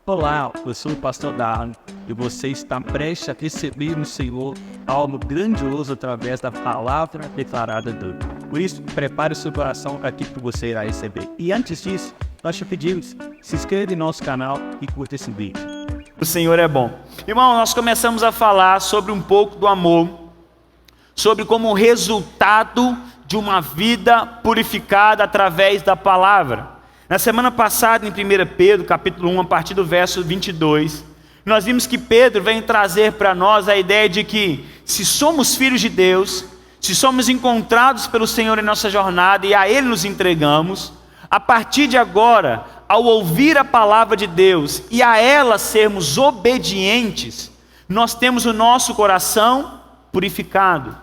Olá, eu sou o pastor Darlan e você está prestes a receber no Senhor algo grandioso através da palavra declarada dele. Por isso, prepare o seu coração para aquilo que você irá receber. E antes disso, nós te pedimos, se inscreva em nosso canal e curta esse vídeo. O Senhor é bom. Irmão, nós começamos a falar sobre um pouco do amor, sobre como resultado de uma vida purificada através da palavra. Na semana passada, em 1 Pedro, capítulo 1, a partir do verso 22, nós vimos que Pedro vem trazer para nós a ideia de que, se somos filhos de Deus, se somos encontrados pelo Senhor em nossa jornada e a Ele nos entregamos, a partir de agora, ao ouvir a palavra de Deus e a ela sermos obedientes, nós temos o nosso coração purificado,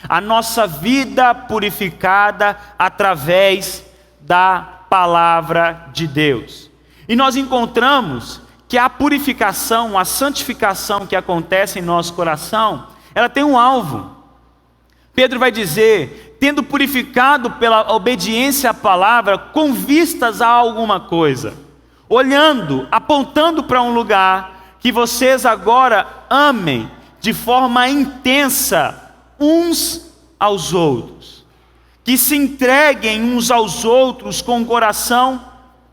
a nossa vida purificada através da palavra de Deus. E nós encontramos que a purificação, a santificação que acontece em nosso coração, ela tem um alvo. Pedro vai dizer, tendo purificado pela obediência à palavra, com vistas a alguma coisa, olhando, apontando para um lugar, que vocês agora amem de forma intensa uns aos outros, que se entreguem uns aos outros com o coração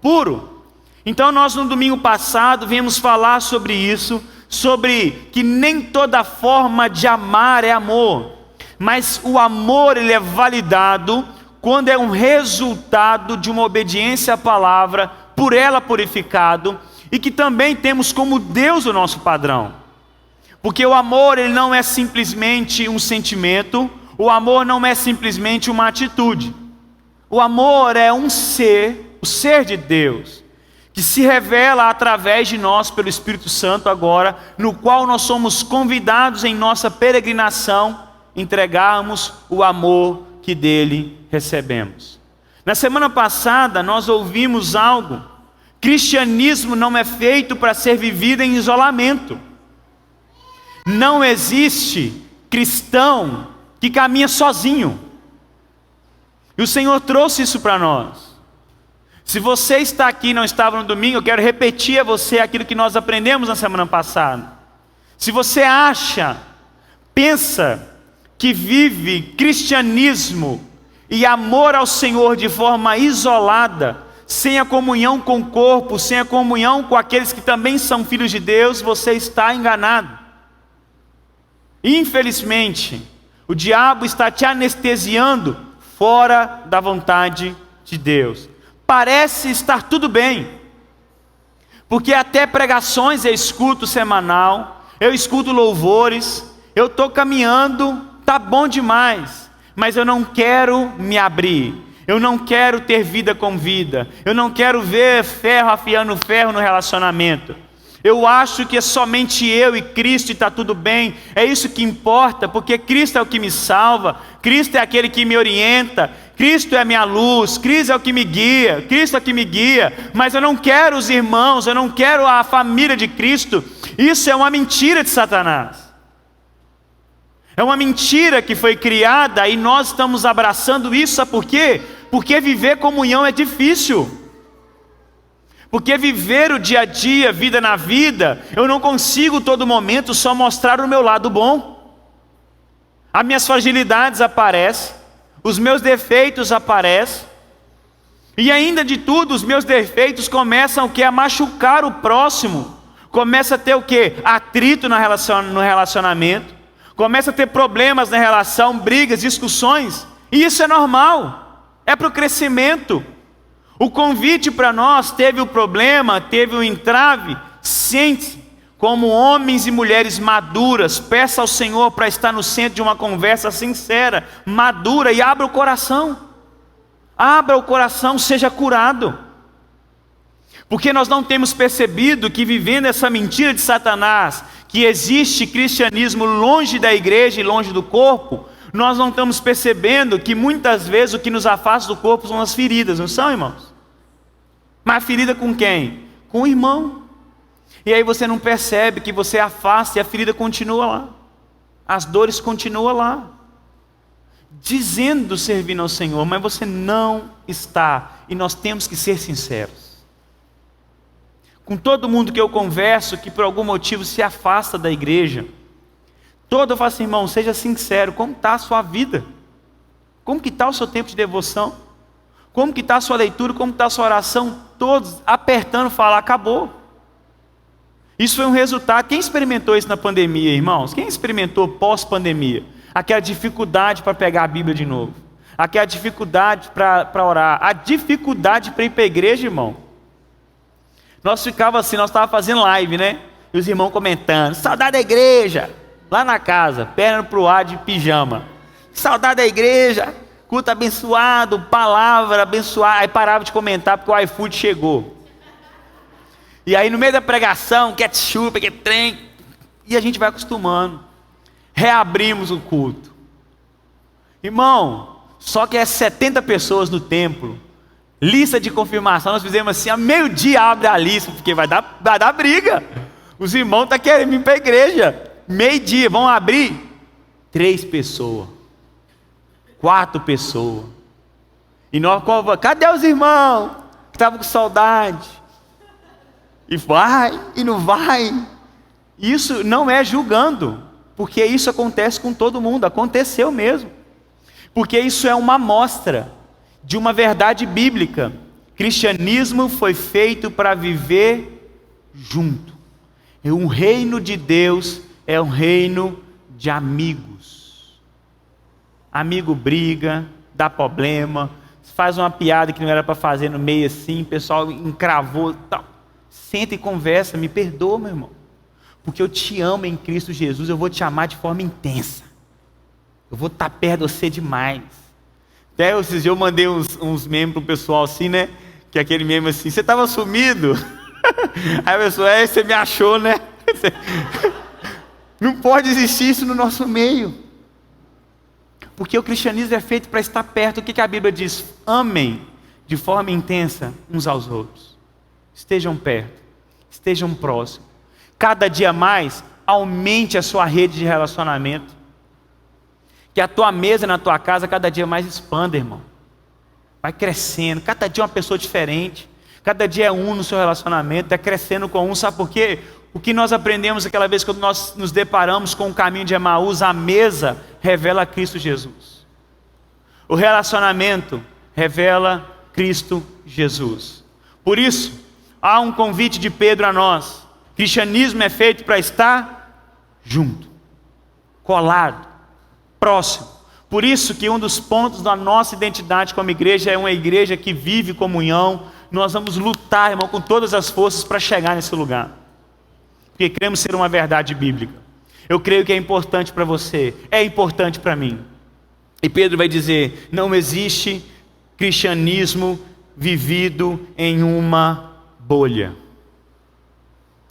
puro. Então nós no domingo passado viemos falar sobre isso, sobre que nem toda forma de amar é amor, mas o amor ele é validado quando é um resultado de uma obediência à palavra, por ela purificado, e que também temos como Deus o nosso padrão. Porque o amor ele não é simplesmente um sentimento, o amor não é simplesmente uma atitude. O amor é um ser, o ser de Deus, que se revela através de nós pelo Espírito Santo agora, no qual nós somos convidados em nossa peregrinação, entregarmos o amor que dele recebemos. Na semana passada nós ouvimos algo: cristianismo não é feito para ser vivido em isolamento. Não existe cristão que caminha sozinho. E o Senhor trouxe isso para nós. Se você está aqui e não estava no domingo, eu quero repetir a você aquilo que nós aprendemos na semana passada. Se você pensa que vive cristianismo e amor ao Senhor de forma isolada, sem a comunhão com o corpo, sem a comunhão com aqueles que também são filhos de Deus, você está enganado. Infelizmente, o diabo está te anestesiando fora da vontade de Deus. Parece estar tudo bem, porque até pregações eu escuto semanal, eu escuto louvores, eu estou caminhando, está bom demais, mas eu não quero me abrir, eu não quero ter vida com vida, eu não quero ver ferro afiando ferro no relacionamento. Eu acho que é somente eu e Cristo e está tudo bem, é isso que importa, porque Cristo é o que me salva, Cristo é aquele que me orienta, Cristo é a minha luz, Cristo é o que me guia, Cristo é o que me guia, mas eu não quero os irmãos, eu não quero a família de Cristo. Isso é uma mentira de Satanás, é uma mentira que foi criada e nós estamos abraçando isso. Sabe por quê? Porque viver comunhão é difícil. Porque viver o dia a dia, vida na vida, eu não consigo todo momento só mostrar o meu lado bom. As minhas fragilidades aparecem, os meus defeitos aparecem, e ainda de tudo, os meus defeitos começam a machucar o próximo, começa a ter o quê? Atrito no relacionamento, começa a ter problemas na relação, brigas, discussões, e isso é normal, é para o crescimento. O convite para nós teve o problema, teve o entrave. Sente-se como homens e mulheres maduras, peça ao Senhor para estar no centro de uma conversa sincera, madura, e abra o coração. Abra o coração, seja curado. Porque nós não temos percebido que, vivendo essa mentira de Satanás, que existe cristianismo longe da igreja e longe do corpo, nós não estamos percebendo que muitas vezes o que nos afasta do corpo são as feridas, não são, irmãos? Mas ferida com quem? Com o irmão. E aí você não percebe que você afasta e a ferida continua lá. As dores continuam lá. Dizendo servindo ao Senhor, mas você não está. E nós temos que ser sinceros. com todo mundo que eu converso, que por algum motivo se afasta da igreja, eu falo assim, irmão, seja sincero, como está a sua vida? Como que está o seu tempo de devoção? Como que está a sua leitura? Como está a sua oração? Todos apertando, falar, acabou. Isso foi um resultado. Quem experimentou isso na pandemia, irmãos? Quem experimentou pós-pandemia? Aquela dificuldade para pegar a Bíblia de novo. Aquela dificuldade para orar. A dificuldade para ir para a igreja, irmão. Nós ficávamos assim, nós estávamos fazendo live, né? E os irmãos comentando, saudade da igreja. Lá na casa, perna para o ar de pijama. Saudade da igreja. Culto abençoado, palavra abençoada. Aí parava de comentar porque o iFood chegou. E aí no meio da pregação, ketchup, que trem. E a gente vai acostumando. Reabrimos o culto. Irmão, só que é 70 pessoas no templo. Lista de confirmação, nós fizemos assim, a meio-dia abre a lista, porque vai dar briga. Os irmãos estão querendo ir para a igreja. Meio-dia, vão abrir 3 pessoas. 4 pessoas. E nós, cadê os irmãos? Que estavam com saudade. E vai, e não vai. Isso não é julgando. Porque isso acontece com todo mundo. Aconteceu mesmo. Porque isso é uma amostra de uma verdade bíblica. Cristianismo foi feito para viver junto. O reino de Deus é um reino de amigos. Amigo briga, dá problema, faz uma piada que não era para fazer no meio assim, o pessoal encravou, tal. Senta e conversa, me perdoa, meu irmão. Porque eu te amo em Cristo Jesus, eu vou te amar de forma intensa. Eu vou estar perto de você demais. Até esses dias eu mandei uns memes pro pessoal assim, né? Que é aquele meme assim, você estava sumido? Aí a pessoa, você me achou, né? Não pode existir isso no nosso meio. Porque o cristianismo é feito para estar perto. O que a Bíblia diz? Amem de forma intensa uns aos outros. Estejam perto. Estejam próximos. Cada dia mais, aumente a sua rede de relacionamento. Que a tua mesa na tua casa cada dia mais expanda, irmão. Vai crescendo. Cada dia uma pessoa diferente. Cada dia é um no seu relacionamento. Está crescendo com um. Sabe por quê? O que nós aprendemos aquela vez quando nós nos deparamos com o caminho de Emaús, a mesa revela Cristo Jesus. O relacionamento revela Cristo Jesus. Por isso, há um convite de Pedro a nós. Cristianismo é feito para estar junto, colado, próximo. Por isso que um dos pontos da nossa identidade como igreja é uma igreja que vive comunhão. Nós vamos lutar, irmão, com todas as forças para chegar nesse lugar. Porque cremos ser uma verdade bíblica. Eu creio que é importante para você, é importante para mim. E Pedro vai dizer, não existe cristianismo vivido em uma bolha.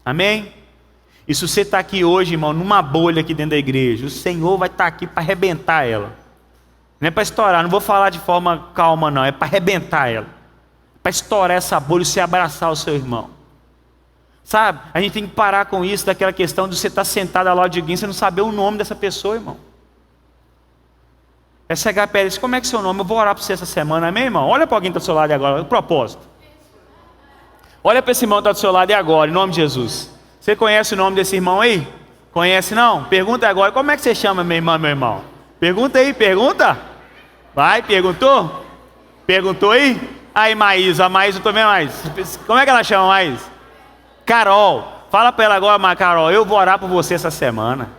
Amém? E se você está aqui hoje, irmão, numa bolha aqui dentro da igreja, o Senhor vai estar aqui para arrebentar ela. Não é para estourar, não vou falar de forma calma não, é para arrebentar ela. Para estourar essa bolha e você abraçar o seu irmão. Sabe, a gente tem que parar com isso, daquela questão de você estar sentado ao lado de alguém, você não saber o nome dessa pessoa, irmão. É chegar perto e dizer, como é que é o seu nome? Eu vou orar para você essa semana, amém, irmão? Olha para alguém que está do seu lado agora, o propósito. Olha para esse irmão que está do seu lado e agora, em nome de Jesus. Você conhece o nome desse irmão aí? Conhece não? Pergunta agora, como é que você chama, minha irmã, meu irmão? Pergunta aí, pergunta. Vai, perguntou? Perguntou aí? Aí, Maísa, a Maísa eu tô vendo mais. Como é que ela chama, Maísa? Carol, fala para ela agora, Carol, eu vou orar por você essa semana.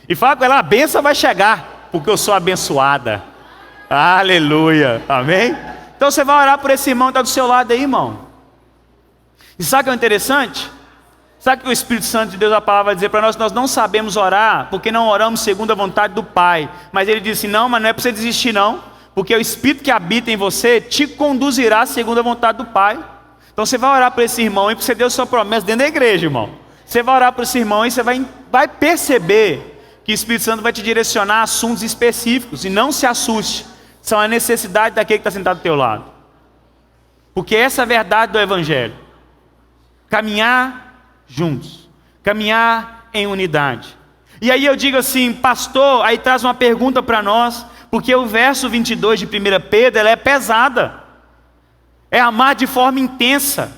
E fala com ela, a bênção vai chegar, porque eu sou abençoada. Aleluia, amém? Então você vai orar por esse irmão que está do seu lado aí, irmão. E sabe o que é interessante? Sabe o que o Espírito Santo de Deus, a palavra, vai dizer para nós? Nós não sabemos orar, porque não oramos segundo a vontade do Pai. Mas ele disse, não, mas não é para você desistir não. Porque o Espírito que habita em você te conduzirá segundo a vontade do Pai. Então você vai orar para esse irmão, e você deu sua promessa dentro da igreja, irmão. Você vai orar para esse irmão e você vai perceber que o Espírito Santo vai te direcionar a assuntos específicos. E não se assuste, são a necessidade daquele que está sentado do teu lado. Porque essa é a verdade do Evangelho. Caminhar juntos, caminhar em unidade. E aí eu digo assim, pastor, aí traz uma pergunta para nós, porque o verso 22 de 1 Pedro, ela é pesada. É amar de forma intensa.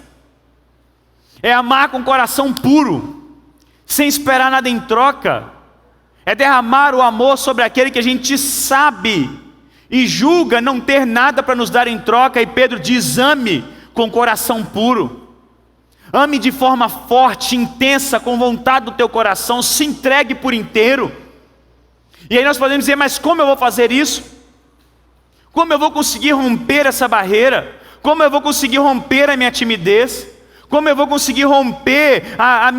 é amar com coração puro, sem esperar nada em troca, é derramar o amor sobre aquele que a gente sabe e julga não ter nada para nos dar em troca. E Pedro diz: ame com coração puro, ame de forma forte, intensa, com vontade do teu coração, se entregue por inteiro. E aí nós podemos dizer: mas como eu vou fazer isso? Como eu vou conseguir romper essa barreira? Como eu vou conseguir romper a minha timidez? Como eu vou conseguir romper a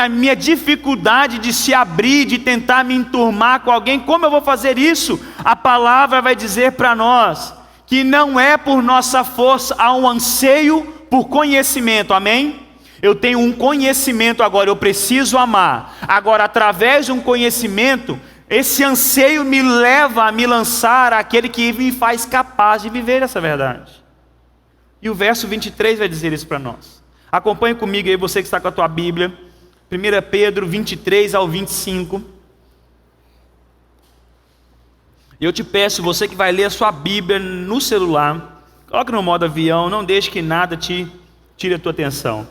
minha dificuldade de se abrir, de tentar me enturmar com alguém? Como eu vou fazer isso? A palavra vai dizer para nós que não é por nossa força, há um anseio por conhecimento, amém? Eu tenho um conhecimento agora, eu preciso amar. Agora, através de um conhecimento, esse anseio me leva a me lançar àquele que me faz capaz de viver essa verdade. E o verso 23 vai dizer isso para nós. Acompanhe comigo aí, você que está com a tua Bíblia. 1 Pedro 23 ao 25. Eu te peço, você que vai ler a sua Bíblia no celular, coloque no modo avião, não deixe que nada te tire a tua atenção.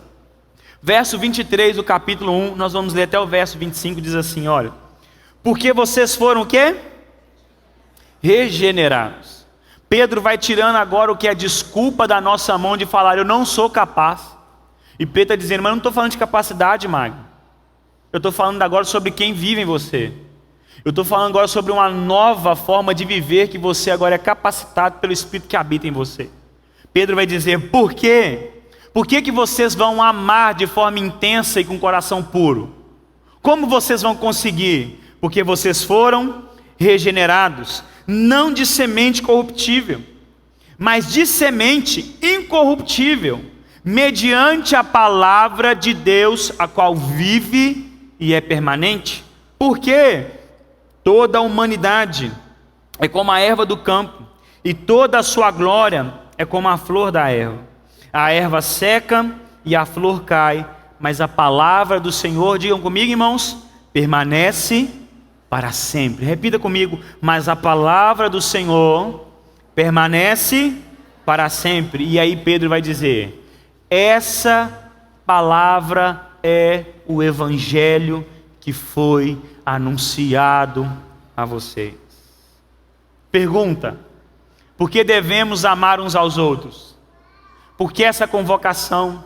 Verso 23 do capítulo 1, nós vamos ler até o verso 25, diz assim, olha: porque vocês foram o quê? Regenerados. Pedro vai tirando agora o que é desculpa da nossa mão de falar: eu não sou capaz. E Pedro está dizendo: mas eu não estou falando de capacidade, Magno. Eu estou falando agora sobre quem vive em você. Eu estou falando agora sobre uma nova forma de viver, que você agora é capacitado pelo Espírito que habita em você. Pedro vai dizer: por quê? Por que vocês vão amar de forma intensa e com coração puro? Como vocês vão conseguir? Porque vocês foram regenerados, não de semente corruptível, mas de semente incorruptível, mediante a palavra de Deus, a qual vive e é permanente. Porque toda a humanidade é como a erva do campo, e toda a sua glória é como a flor da erva. A erva seca e a flor cai, mas a palavra do Senhor, digam comigo, irmãos, permanece para sempre. Repita comigo: mas a palavra do Senhor permanece para sempre. E aí Pedro vai dizer: essa palavra é o evangelho que foi anunciado a vocês. Pergunta: por que devemos amar uns aos outros? Por que essa convocação?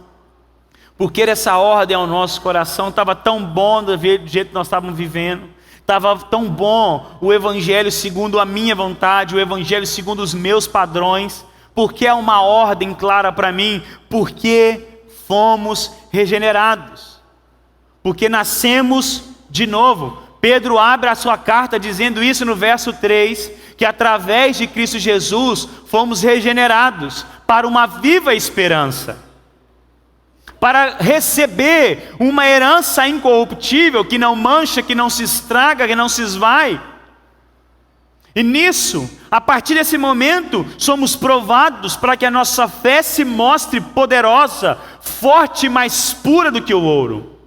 Por que essa ordem ao nosso coração? Estava tão bom do jeito que nós estávamos vivendo. Estava tão bom o evangelho segundo a minha vontade, o evangelho segundo os meus padrões. Porque é uma ordem clara para mim. Porque fomos regenerados. Porque nascemos de novo. Pedro abre a sua carta dizendo isso no verso 3, que através de Cristo Jesus fomos regenerados para uma viva esperança, para receber uma herança incorruptível, que não mancha, que não se estraga, que não se esvai. E nisso, a partir desse momento, somos provados para que a nossa fé se mostre poderosa, forte e mais pura do que o ouro.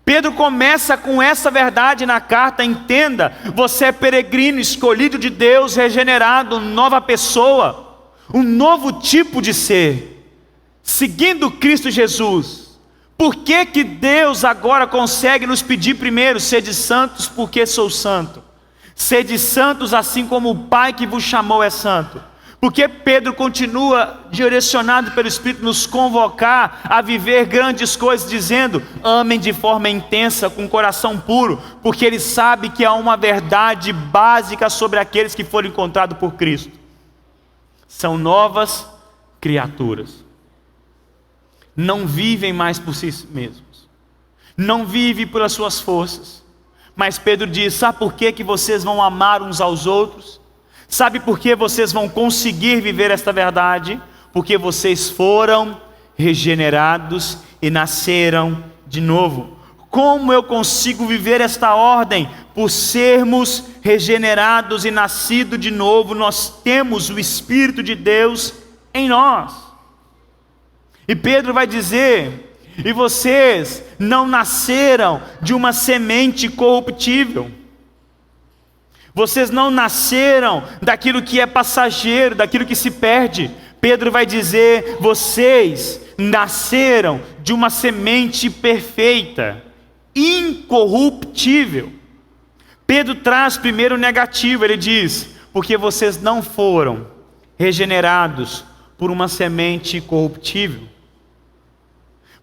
Pedro começa com essa verdade na carta: entenda, você é peregrino, escolhido de Deus, regenerado, nova pessoa, um novo tipo de ser, seguindo Cristo Jesus. Por que Deus agora consegue nos pedir primeiro: sede santos, porque sou santo? Sede santos assim como o Pai que vos chamou é santo. Porque Pedro continua direcionado pelo Espírito nos convocar a viver grandes coisas, dizendo: amem de forma intensa, com coração puro, porque ele sabe que há uma verdade básica sobre aqueles que foram encontrados por Cristo: são novas criaturas. Não vivem mais por si mesmos, não vivem pelas suas forças. Mas Pedro diz: sabe por que vocês vão amar uns aos outros? Sabe por que vocês vão conseguir viver esta verdade? Porque vocês foram regenerados e nasceram de novo. Como eu consigo viver esta ordem? Por sermos regenerados e nascidos de novo, nós temos o Espírito de Deus em nós. E Pedro vai dizer: e vocês não nasceram de uma semente corruptível. Vocês não nasceram daquilo que é passageiro, daquilo que se perde. Pedro vai dizer: vocês nasceram de uma semente perfeita, incorruptível. Pedro traz primeiro o negativo, ele diz: porque vocês não foram regenerados por uma semente corruptível.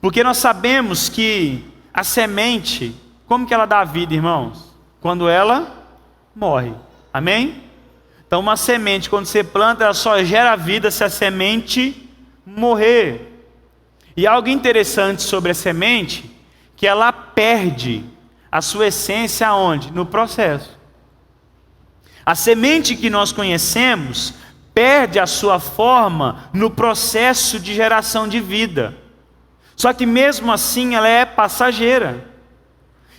Porque nós sabemos que a semente, como que ela dá vida, irmãos? Quando ela morre, amém? Então uma semente, quando você planta, ela só gera vida se a semente morrer. E algo interessante sobre a semente, que ela perde a sua essência aonde? No processo. A semente que nós conhecemos perde a sua forma no processo de geração de vida. Só que mesmo assim ela é passageira.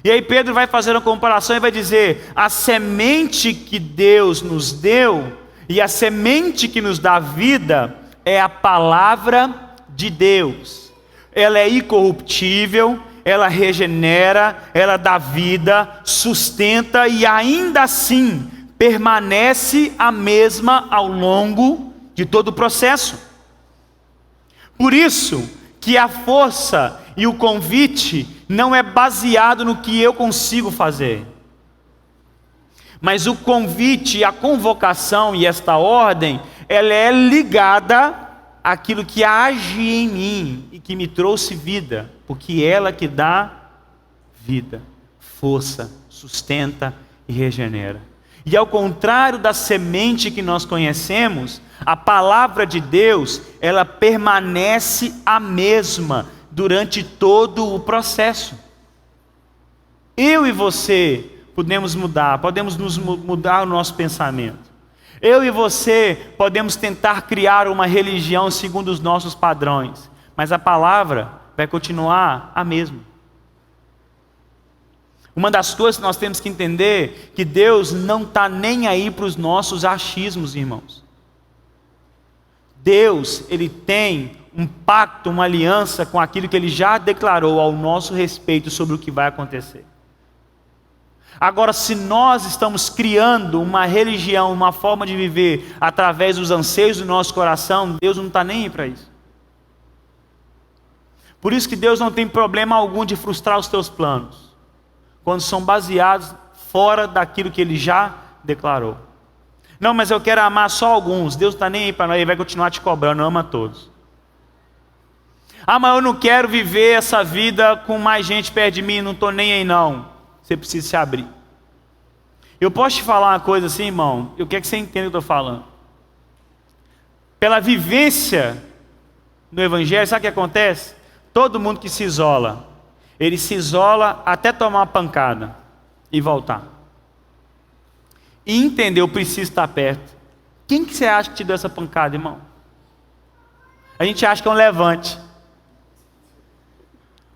E aí Pedro vai fazer uma comparação e vai dizer: a semente que Deus nos deu e a semente que nos dá vida é a palavra de Deus. Ela é incorruptível, ela regenera, ela dá vida, sustenta e ainda assim permanece a mesma ao longo de todo o processo. Por isso que a força e o convite não é baseado no que eu consigo fazer. Mas o convite, a convocação e esta ordem, ela é ligada àquilo que age em mim e que me trouxe vida, porque ela que dá vida, força, sustenta e regenera. E ao contrário da semente que nós conhecemos, a palavra de Deus, ela permanece a mesma durante todo o processo. Eu e você podemos mudar o nosso pensamento. Eu e você podemos tentar criar uma religião segundo os nossos padrões, mas a palavra vai continuar a mesma. Uma das coisas que nós temos que entender, que Deus não está nem aí para os nossos achismos, irmãos. Deus, Ele tem um pacto, uma aliança com aquilo que Ele já declarou ao nosso respeito sobre o que vai acontecer. Agora, se nós estamos criando uma religião, uma forma de viver através dos anseios do nosso coração, Deus não está nem aí para isso. Por isso que Deus não tem problema algum de frustrar os teus planos, quando são baseados fora daquilo que Ele já declarou. Não, mas eu quero amar só alguns. Deus não está nem aí para nós, Ele vai continuar te cobrando, ama todos. Ah, mas eu não quero viver essa vida com mais gente perto de mim, não estou nem aí não. Você precisa se abrir. Eu posso te falar uma coisa assim, irmão? Eu quero que você entenda o que eu estou falando. Pela vivência no Evangelho, sabe o que acontece? Todo mundo que se isola, ele se isola até tomar uma pancada e voltar. E entender, eu preciso estar perto. Quem que você acha que te deu essa pancada, irmão? A gente acha que é um levante.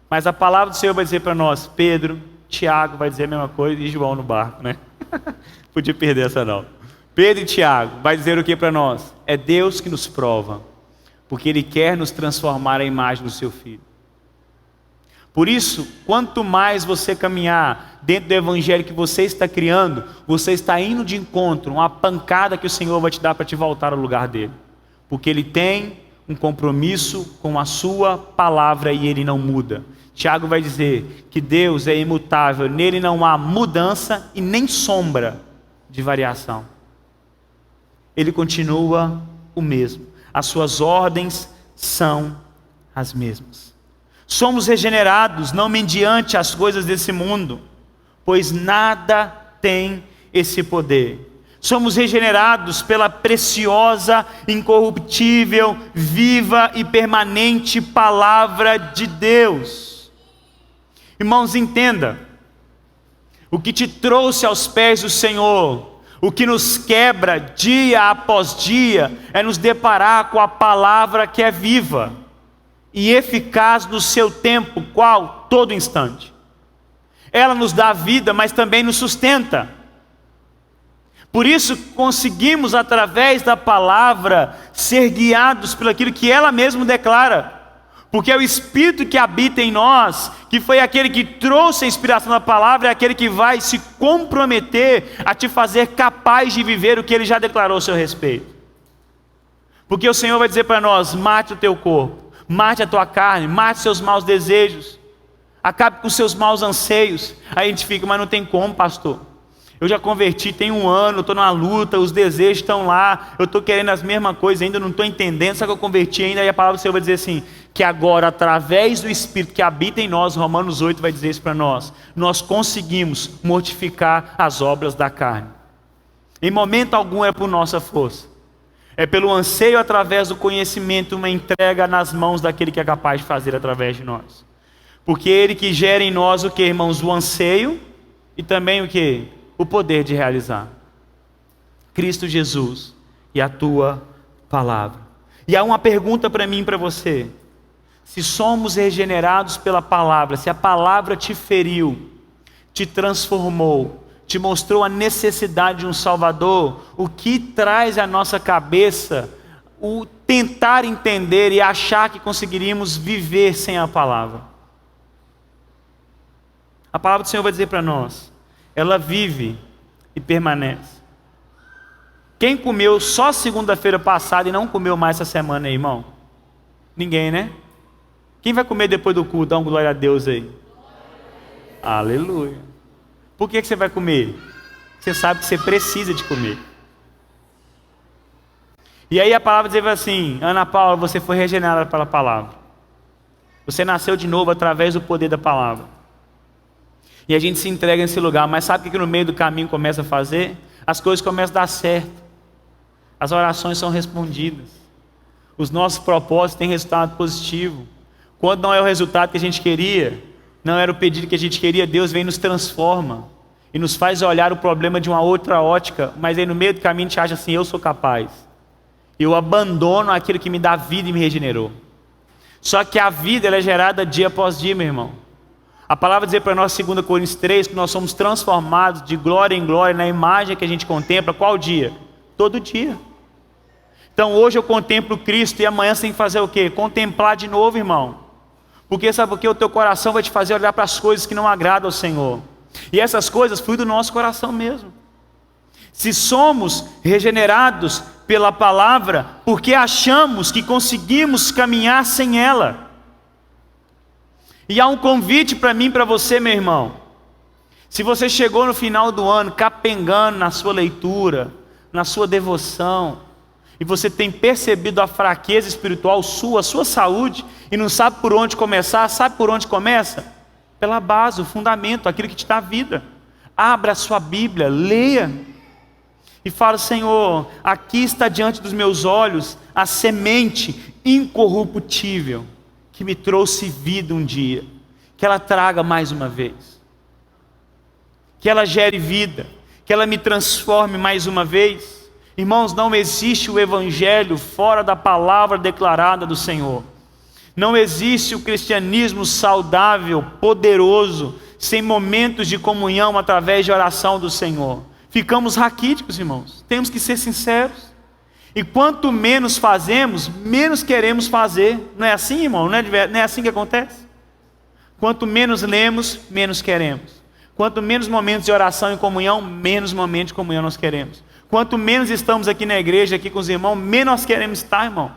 Mas a palavra do Senhor vai dizer para nós, Pedro, Tiago vai dizer a mesma coisa e João no barco, né? Podia perder essa não. Pedro e Tiago vai dizer o que para nós? É Deus que nos prova, porque Ele quer nos transformar à imagem do Seu Filho. Por isso, quanto mais você caminhar dentro do Evangelho que você está criando, você está indo de encontro, uma pancada que o Senhor vai te dar para te voltar ao lugar dele. Porque Ele tem um compromisso com a sua palavra e Ele não muda. Tiago vai dizer que Deus é imutável, nele não há mudança e nem sombra de variação. Ele continua o mesmo. As suas ordens são as mesmas. Somos regenerados não mediante as coisas desse mundo, pois nada tem esse poder. Somos regenerados pela preciosa, incorruptível, viva e permanente palavra de Deus. Irmãos, entenda, o que te trouxe aos pés do Senhor, o que nos quebra dia após dia, é nos deparar com a palavra que é viva e eficaz no seu tempo, qual? Todo instante. Ela nos dá vida, mas também nos sustenta. Por isso conseguimos, através da palavra, ser guiados por aquilo que ela mesma declara. Porque é o Espírito que habita em nós, que foi aquele que trouxe a inspiração da palavra, é aquele que vai se comprometer a te fazer capaz de viver o que Ele já declarou a seu respeito. Porque o Senhor vai dizer para nós, mate o teu corpo, mate a tua carne, mate seus maus desejos, acabe com seus maus anseios. Aí a gente fica, mas não tem como, pastor. Eu já converti tem 1 ano, estou numa luta, os desejos estão lá, eu estou querendo as mesmas coisas, ainda não estou entendendo, só que eu converti ainda. E a palavra do Senhor vai dizer assim, que agora através do Espírito que habita em nós, Romanos 8 vai dizer isso para nós, nós conseguimos mortificar as obras da carne. Em momento algum é por nossa força, é pelo anseio através do conhecimento, uma entrega nas mãos daquele que é capaz de fazer através de nós. Porque Ele que gera em nós o que, irmãos? O anseio e também o que? O poder de realizar. Cristo Jesus e a tua palavra. E há uma pergunta para mim e para você. Se somos regenerados pela palavra, se a palavra te feriu, te transformou, te mostrou a necessidade de um Salvador, o que traz à nossa cabeça o tentar entender e achar que conseguiríamos viver sem a palavra? A palavra do Senhor vai dizer para nós, ela vive e permanece. Quem comeu só segunda-feira passada e não comeu mais essa semana aí, irmão? Ninguém, né? Quem vai comer depois do culto? Dá um glória a Deus aí. Aleluia. Por que você vai comer? Você sabe que você precisa de comer. E aí a palavra diz assim, Ana Paula, você foi regenerada pela palavra. Você nasceu de novo através do poder da palavra. E a gente se entrega nesse lugar, mas sabe o que no meio do caminho começa a fazer? As coisas começam a dar certo. As orações são respondidas. Os nossos propósitos têm resultado positivo. Quando não é o resultado que a gente queria, não era o pedido que a gente queria, Deus vem e nos transforma. E nos faz olhar o problema de uma outra ótica, mas aí no meio do caminho a gente acha assim, eu sou capaz. Eu abandono aquilo que me dá vida e me regenerou. Só que a vida ela é gerada dia após dia, meu irmão. A palavra diz para nós, 2 Coríntios 3, que nós somos transformados de glória em glória na imagem que a gente contempla. Qual dia? Todo dia. Então hoje eu contemplo Cristo e amanhã você tem que fazer o quê? Contemplar de novo, irmão. Porque sabe por quê? O teu coração vai te fazer olhar para as coisas que não agradam ao Senhor. E essas coisas fluem do nosso coração mesmo. Se somos regenerados pela palavra, porque achamos que conseguimos caminhar sem ela. E há um convite para mim e para você, meu irmão. Se você chegou no final do ano capengando na sua leitura, na sua devoção, e você tem percebido a fraqueza espiritual sua, a sua saúde, e não sabe por onde começar, sabe por onde começa? Pela base, o fundamento, aquilo que te dá vida. Abra a sua Bíblia, leia, e fala, Senhor, aqui está diante dos meus olhos a semente incorruptível, que me trouxe vida um dia, que ela traga mais uma vez, que ela gere vida, que ela me transforme mais uma vez. Irmãos, não existe o evangelho fora da palavra declarada do Senhor. Não existe o cristianismo saudável, poderoso, sem momentos de comunhão através de oração do Senhor. Ficamos raquíticos, irmãos, temos que ser sinceros. E quanto menos fazemos, menos queremos fazer. Não é assim, irmão? Não é assim que acontece? Quanto menos lemos, menos queremos. Quanto menos momentos de oração e comunhão, menos momentos de comunhão nós queremos. Quanto menos estamos aqui na igreja, aqui com os irmãos, menos nós queremos estar, irmão.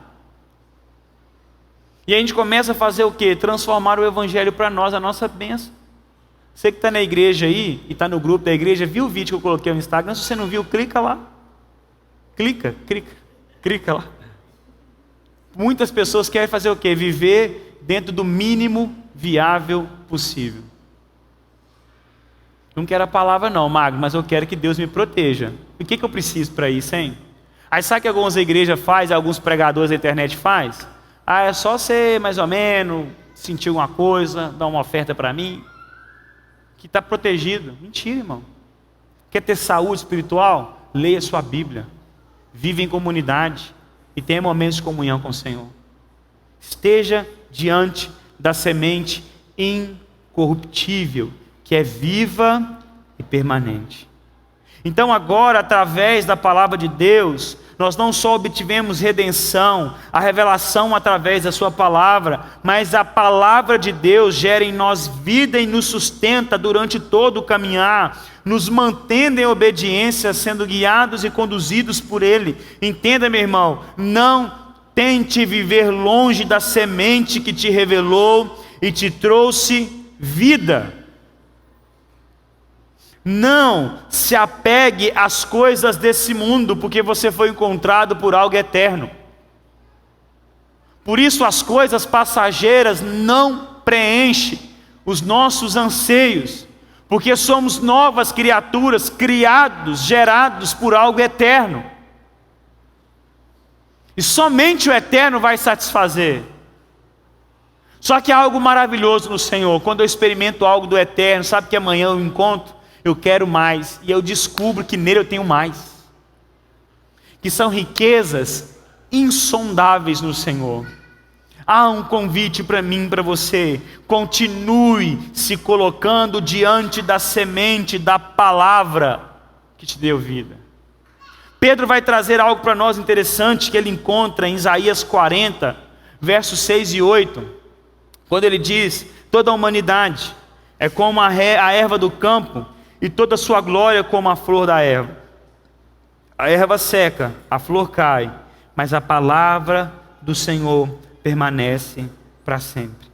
E a gente começa a fazer o quê? Transformar o evangelho para nós, a nossa bênção. Você que está na igreja aí, e está no grupo da igreja, viu o vídeo que eu coloquei no Instagram? Se você não viu, clica lá. Clica lá. Muitas pessoas querem fazer o quê? Viver dentro do mínimo viável possível. Não quero a palavra não, Mago, mas eu quero que Deus me proteja. O que eu preciso para isso, hein? Aí sabe o que algumas igrejas fazem, alguns pregadores da internet fazem? É só ser mais ou menos, sentir alguma coisa, dar uma oferta para mim, que está protegido. Mentira, irmão. Quer ter saúde espiritual? Leia sua Bíblia. Vive em comunidade e tenha momentos de comunhão com o Senhor. Esteja diante da semente incorruptível, que é viva e permanente. Então agora, através da palavra de Deus, nós não só obtivemos redenção, a revelação através da sua palavra, mas a palavra de Deus gera em nós vida e nos sustenta durante todo o caminhar, nos mantendo em obediência, sendo guiados e conduzidos por Ele. Entenda, meu irmão, não tente viver longe da semente que te revelou e te trouxe vida. Não se apegue às coisas desse mundo, porque você foi encontrado por algo eterno. Por isso as coisas passageiras não preenchem os nossos anseios, porque somos novas criaturas, criados, gerados por algo eterno. E somente o eterno vai satisfazer. Só que há algo maravilhoso no Senhor. Quando eu experimento algo do eterno, sabe que amanhã eu encontro, eu quero mais, e eu descubro que nele eu tenho mais. Que são riquezas insondáveis no Senhor. Há um convite para mim, para você: continue se colocando diante da semente da palavra que te deu vida. Pedro vai trazer algo para nós interessante que ele encontra em Isaías 40, versos 6 e 8, quando ele diz: toda a humanidade é como a erva do campo, e toda a sua glória como a flor da erva. A erva seca, a flor cai, mas a palavra do Senhor permanece para sempre.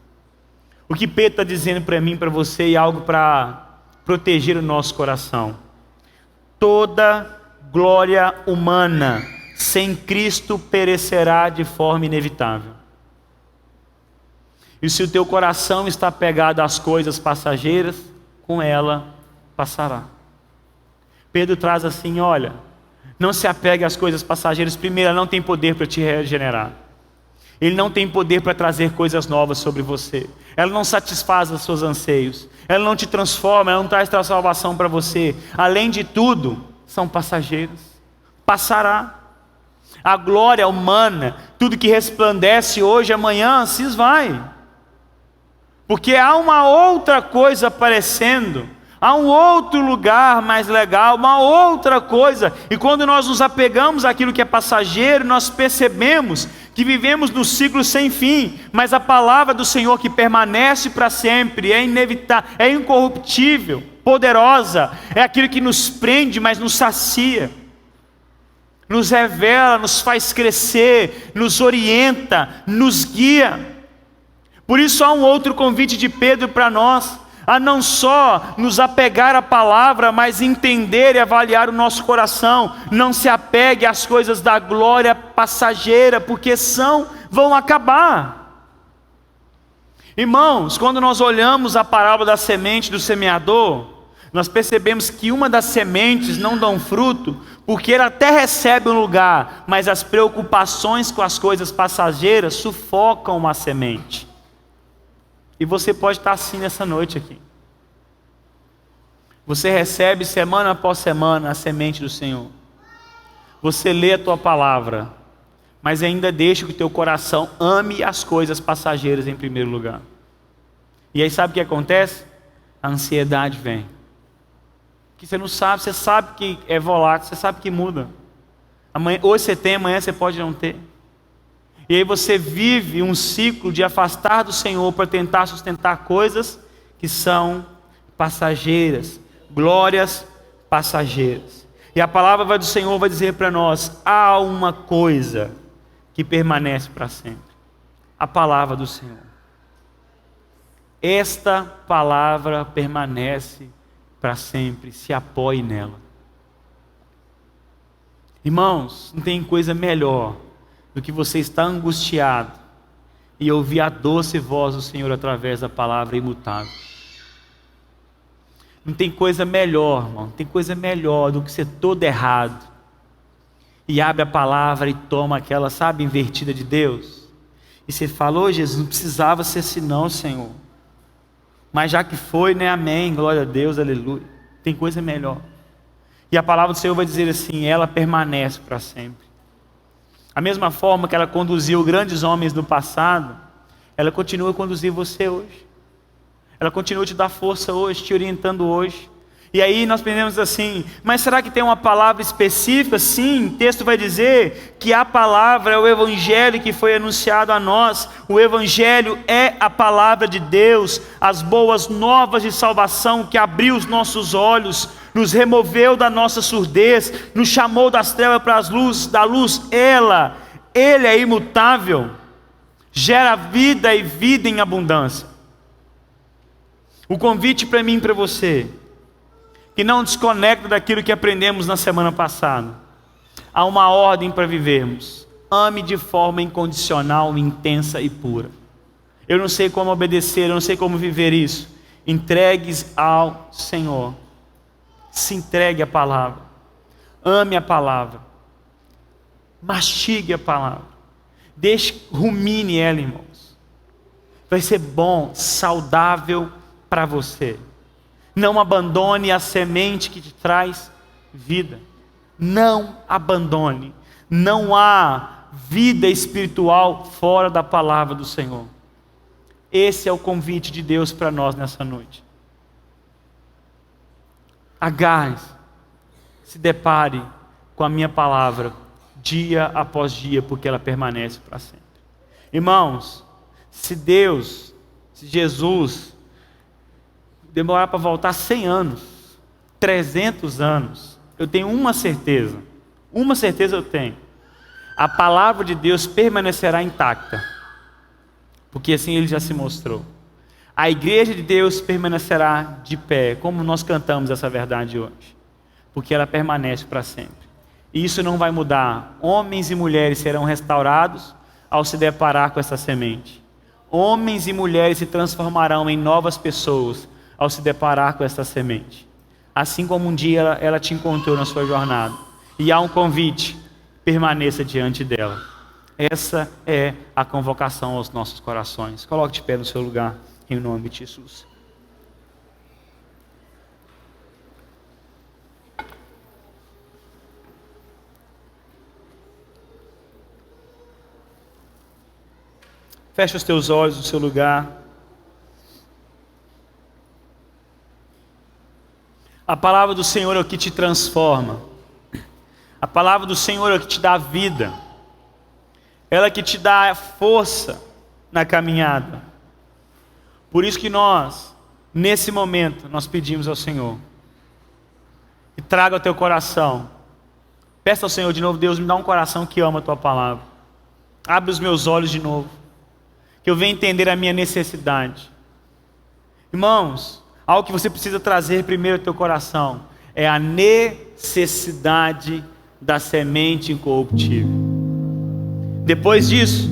O que Pedro está dizendo para mim, para você, é algo para proteger o nosso coração. Toda glória humana sem Cristo perecerá de forma inevitável. E se o teu coração está pegado às coisas passageiras, com ela passará. Pedro traz assim: olha, não se apegue às coisas passageiras. Primeiro, ela não tem poder para te regenerar. Ele não tem poder para trazer coisas novas sobre você. Ela não satisfaz os seus anseios. Ela não te transforma, ela não traz salvação para você. Além de tudo, são passageiros. Passará. A glória humana, tudo que resplandece hoje, amanhã, se esvai. Porque há uma outra coisa aparecendo. Há um outro lugar mais legal, uma outra coisa. E quando nós nos apegamos àquilo que é passageiro, nós percebemos que vivemos no ciclo sem fim. Mas a palavra do Senhor, que permanece para sempre, é inevitável, é incorruptível, poderosa. É aquilo que nos prende, mas nos sacia, nos revela, nos faz crescer, nos orienta, nos guia. Por isso há um outro convite de Pedro para nós: a não só nos apegar à palavra, mas entender e avaliar o nosso coração. Não se apegue às coisas da glória passageira, porque vão acabar. Irmãos, quando nós olhamos a parábola da semente do semeador, nós percebemos que uma das sementes não dão fruto, porque ela até recebe um lugar, mas as preocupações com as coisas passageiras sufocam a semente. E você pode estar assim nessa noite aqui. Você recebe semana após semana a semente do Senhor. Você lê a tua palavra, mas ainda deixa que o teu coração ame as coisas passageiras em primeiro lugar. E aí sabe o que acontece? A ansiedade vem. Que você não sabe, você sabe que é volátil, você sabe que muda. Hoje você tem, amanhã você pode não ter. E aí você vive um ciclo de afastar do Senhor para tentar sustentar coisas que são passageiras, glórias passageiras. E a palavra do Senhor vai dizer para nós: há uma coisa que permanece para sempre. A palavra do Senhor. Esta palavra permanece para sempre, se apoie nela. Irmãos, não tem coisa melhor do que você estar angustiado e ouvir a doce voz do Senhor através da palavra imutável. Não tem coisa melhor, irmão, não tem coisa melhor do que ser todo errado e abre a palavra e toma aquela, sabe, invertida de Deus. E você fala: ô Jesus, não precisava ser assim não, Senhor. Mas já que foi, né, amém, glória a Deus, aleluia. Tem coisa melhor. E a palavra do Senhor vai dizer assim: ela permanece para sempre. A mesma forma que ela conduziu grandes homens no passado, ela continua a conduzir você hoje. Ela continua a te dar força hoje, te orientando hoje. E aí nós pensamos assim: mas será que tem uma palavra específica? Sim, o texto vai dizer que a palavra é o evangelho que foi anunciado a nós. O evangelho é a palavra de Deus, as boas novas de salvação que abriu os nossos olhos, nos removeu da nossa surdez, nos chamou das trevas para as luzes da luz. Ela Ele é imutável, gera vida e vida em abundância. O convite para mim e para você, que não desconecta daquilo que aprendemos na semana passada. Há uma ordem para vivermos. Ame de forma incondicional, intensa e pura. Eu não sei como obedecer, eu não sei como viver isso. Entregues ao Senhor. Se entregue à palavra. Ame a palavra. Mastigue a palavra. Rumine ela, irmãos. Vai ser bom, saudável para você. Não abandone a semente que te traz vida. Não abandone. Não há vida espiritual fora da palavra do Senhor. Esse é o convite de Deus para nós nessa noite. Agarre-se, se depare com a minha palavra dia após dia, porque ela permanece para sempre. Irmãos, se Jesus demorar para voltar 100 anos, 300 anos, eu tenho uma certeza eu tenho: a palavra de Deus permanecerá intacta, porque assim Ele já se mostrou. A igreja de Deus permanecerá de pé, como nós cantamos essa verdade hoje, porque ela permanece para sempre. E isso não vai mudar. Homens e mulheres serão restaurados ao se deparar com essa semente. Homens e mulheres se transformarão em novas pessoas ao se deparar com essa semente. Assim como um dia ela te encontrou na sua jornada. E há um convite: permaneça diante dela. Essa é a convocação aos nossos corações. Coloque de pé no seu lugar, em nome de Jesus. Feche os teus olhos no seu lugar. A palavra do Senhor é o que te transforma. A palavra do Senhor é o que te dá vida. Ela é que te dá força na caminhada. Por isso que nós, nesse momento, nós pedimos ao Senhor que traga ao teu coração. Peça ao Senhor de novo: Deus, me dá um coração que ama a tua palavra. Abre os meus olhos de novo, que eu venha entender a minha necessidade. Irmãos, algo que você precisa trazer primeiro ao teu coração é a necessidade da semente incorruptível. Depois disso,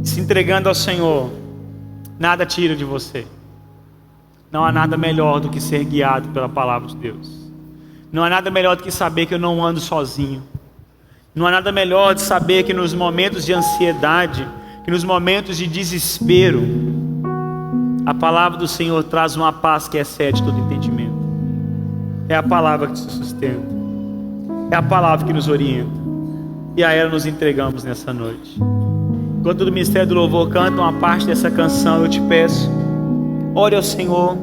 se entregando ao Senhor, nada tira de você. Não há nada melhor do que ser guiado pela palavra de Deus. Não há nada melhor do que saber que eu não ando sozinho. Não há nada melhor de saber que nos momentos de ansiedade, que nos momentos de desespero, a palavra do Senhor traz uma paz que excede todo entendimento. É a palavra que te sustenta. É a palavra que nos orienta. E a ela nos entregamos nessa noite. Enquanto o Ministério do Louvor canta uma parte dessa canção, eu te peço, ore ao Senhor.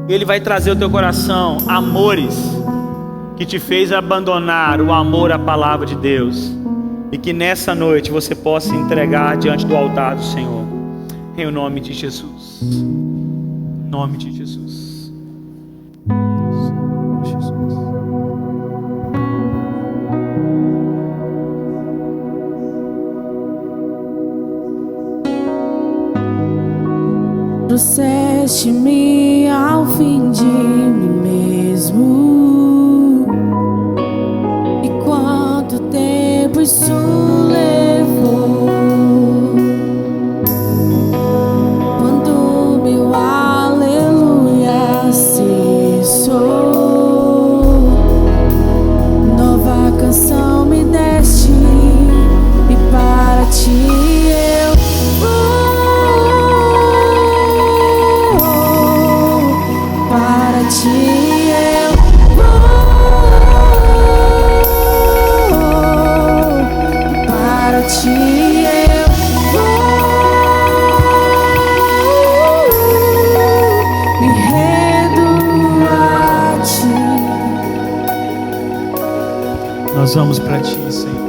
Ele vai trazer ao teu coração amores que te fez abandonar o amor à palavra de Deus. E que nessa noite você possa entregar diante do altar do Senhor. Em nome de Jesus. Em nome de Jesus. Trouxeste-me ao fim de mim mesmo. E quanto tempo isso levou? Quando meu aleluia cessou, nova canção me deste, e para ti eu vou. Para ti eu vou, para ti eu vou, me rendo a ti. Nós vamos para ti, Senhor.